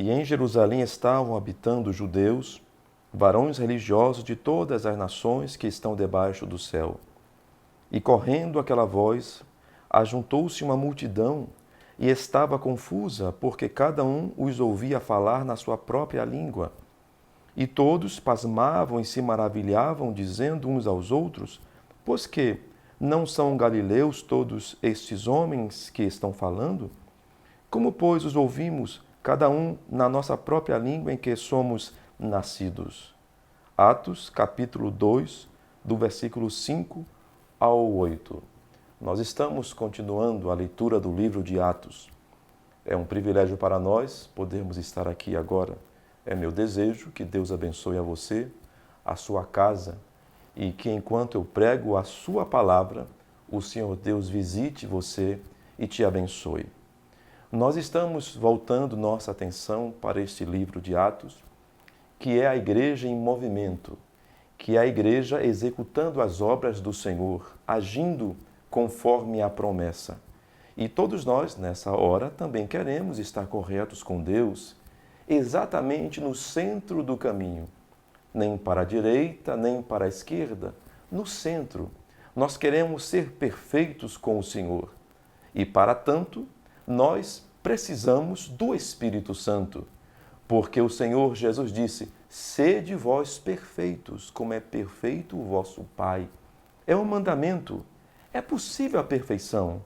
E em Jerusalém estavam habitando judeus, varões religiosos de todas as nações que estão debaixo do céu. E correndo aquela voz, ajuntou-se uma multidão e estava confusa, porque cada um os ouvia falar na sua própria língua. E todos pasmavam e se maravilhavam, dizendo uns aos outros: pois que não são galileus todos estes homens que estão falando? Como, pois, os ouvimos, cada um na nossa própria língua em que somos nascidos? Atos, capítulo 2, do versículo 5 ao 8. Nós estamos continuando a leitura do livro de Atos. É um privilégio para nós podermos estar aqui agora. É meu desejo que Deus abençoe a você, a sua casa, e que enquanto eu prego a sua palavra, o Senhor Deus visite você e te abençoe. Nós estamos voltando nossa atenção para este livro de Atos, que é a igreja em movimento, que é a igreja executando as obras do Senhor, agindo conforme a promessa. E todos nós, nessa hora, também queremos estar corretos com Deus, exatamente no centro do caminho, nem para a direita, nem para a esquerda, no centro. Nós queremos ser perfeitos com o Senhor. E para tanto, nós precisamos do Espírito Santo, porque o Senhor Jesus disse: sede vós perfeitos, como é perfeito o vosso Pai. É um mandamento. É possível a perfeição.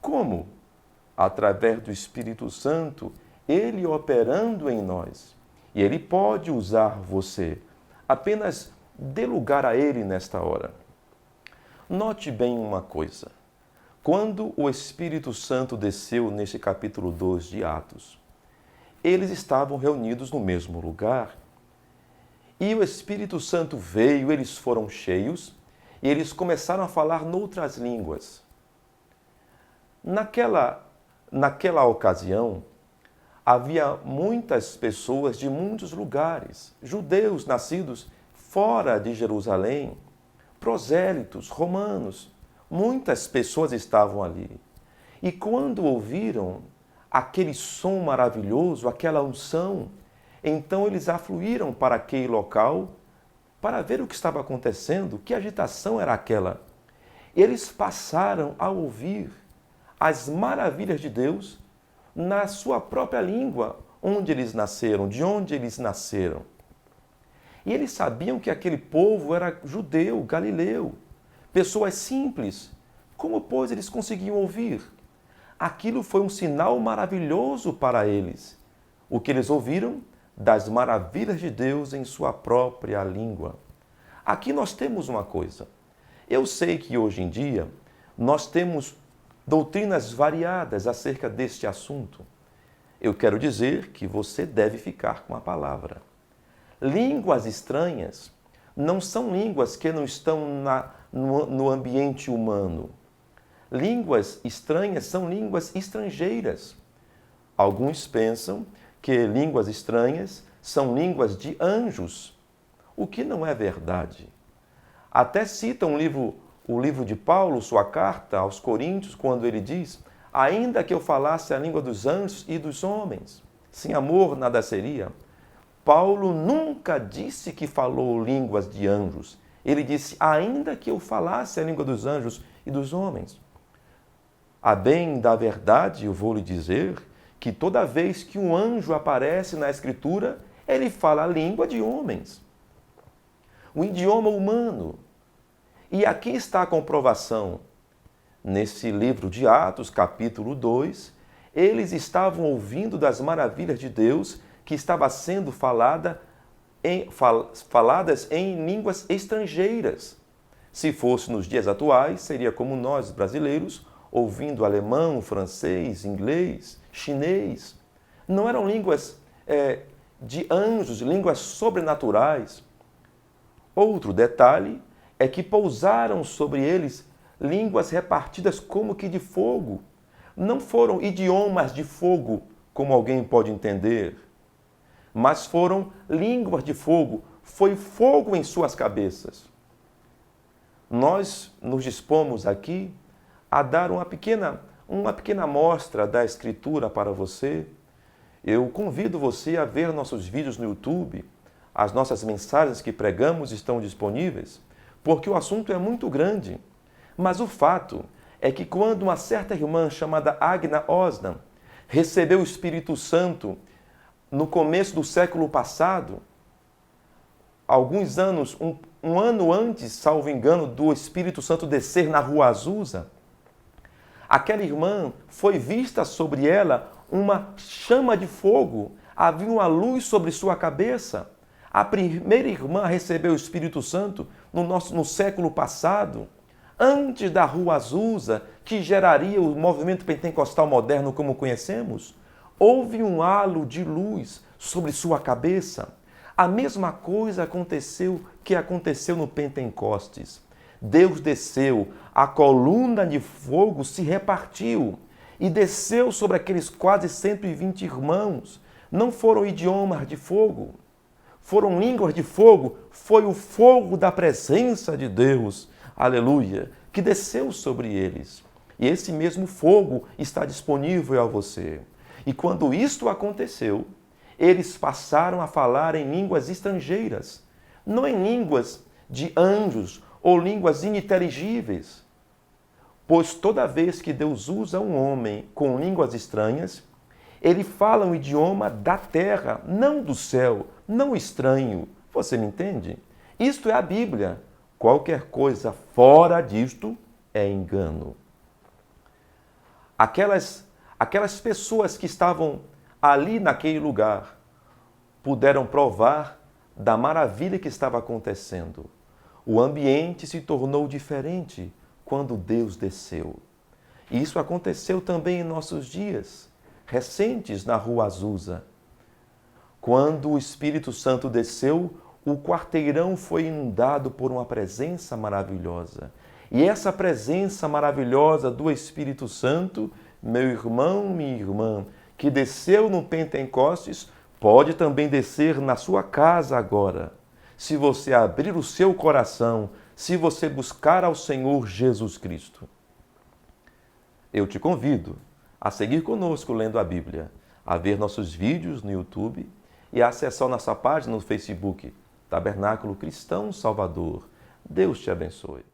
Como? Através do Espírito Santo, Ele operando em nós. E Ele pode usar você. Apenas dê lugar a Ele nesta hora. Note bem uma coisa. Quando o Espírito Santo desceu neste capítulo 2 de Atos, eles estavam reunidos no mesmo lugar. E o Espírito Santo veio, eles foram cheios, e eles começaram a falar noutras línguas. Naquela ocasião, havia muitas pessoas de muitos lugares, judeus nascidos fora de Jerusalém, prosélitos, romanos. Muitas pessoas estavam ali. E quando ouviram aquele som maravilhoso, aquela unção, então eles afluíram para aquele local para ver o que estava acontecendo, que agitação era aquela. Eles passaram a ouvir as maravilhas de Deus na sua própria língua, onde eles nasceram, de onde eles nasceram. E eles sabiam que aquele povo era judeu, galileu, pessoas simples. Como, pois, eles conseguiam ouvir? Aquilo foi um sinal maravilhoso para eles. O que eles ouviram das maravilhas de Deus em sua própria língua. Aqui nós temos uma coisa. Eu sei que hoje em dia nós temos doutrinas variadas acerca deste assunto. Eu quero dizer que você deve ficar com a palavra. Línguas estranhas não são línguas que não estão no ambiente humano. Línguas estranhas são línguas estrangeiras. Alguns pensam que línguas estranhas são línguas de anjos, o que não é verdade. Até citam o livro de Paulo, sua carta aos Coríntios, quando ele diz: ainda que eu falasse a língua dos anjos e dos homens, sem amor nada seria. Paulo nunca disse que falou línguas de anjos. Ele disse: ainda que eu falasse a língua dos anjos e dos homens. A bem da verdade, eu vou lhe dizer que toda vez que um anjo aparece na Escritura, ele fala a língua de homens, o idioma humano. E aqui está a comprovação. Nesse livro de Atos, capítulo 2, eles estavam ouvindo das maravilhas de Deus que estava sendo faladas em línguas estrangeiras. Se fosse nos dias atuais, seria como nós, brasileiros, ouvindo alemão, francês, inglês, chinês. Não eram línguas de anjos, línguas sobrenaturais. Outro detalhe é que pousaram sobre eles línguas repartidas como que de fogo. Não foram idiomas de fogo, como alguém pode entender, mas foram línguas de fogo. Foi fogo em suas cabeças. Nós nos dispomos aqui a dar uma pequena amostra da Escritura para você. Eu convido você a ver nossos vídeos no YouTube. As nossas mensagens que pregamos estão disponíveis, porque o assunto é muito grande. Mas o fato é que quando uma certa irmã chamada Agna Osdam recebeu o Espírito Santo no começo do século passado, alguns anos, um ano antes, salvo engano, do Espírito Santo descer na Rua Azusa, aquela irmã foi vista sobre ela uma chama de fogo, havia uma luz sobre sua cabeça. A primeira irmã recebeu o Espírito Santo no século passado, antes da Rua Azusa, que geraria o movimento pentecostal moderno como conhecemos. Houve um halo de luz sobre sua cabeça. A mesma coisa aconteceu no Pentecostes. Deus desceu, a coluna de fogo se repartiu e desceu sobre aqueles quase 120 irmãos. Não foram idiomas de fogo, foram línguas de fogo, foi o fogo da presença de Deus, aleluia, que desceu sobre eles. E esse mesmo fogo está disponível a você. E quando isto aconteceu, eles passaram a falar em línguas estrangeiras, não em línguas de anjos ou línguas ininteligíveis. Pois toda vez que Deus usa um homem com línguas estranhas, ele fala um idioma da terra, não do céu, não estranho. Você me entende? Isto é a Bíblia. Qualquer coisa fora disto é engano. Aquelas pessoas que estavam ali naquele lugar puderam provar da maravilha que estava acontecendo. O ambiente se tornou diferente quando Deus desceu. E isso aconteceu também em nossos dias, recentes na Rua Azusa. Quando o Espírito Santo desceu, o quarteirão foi inundado por uma presença maravilhosa. E essa presença maravilhosa do Espírito Santo, meu irmão, minha irmã, que desceu no Pentecostes, pode também descer na sua casa agora. Se você abrir o seu coração, se você buscar ao Senhor Jesus Cristo. Eu te convido a seguir conosco lendo a Bíblia, a ver nossos vídeos no YouTube e a acessar nossa página no Facebook, Tabernáculo Cristão Salvador. Deus te abençoe.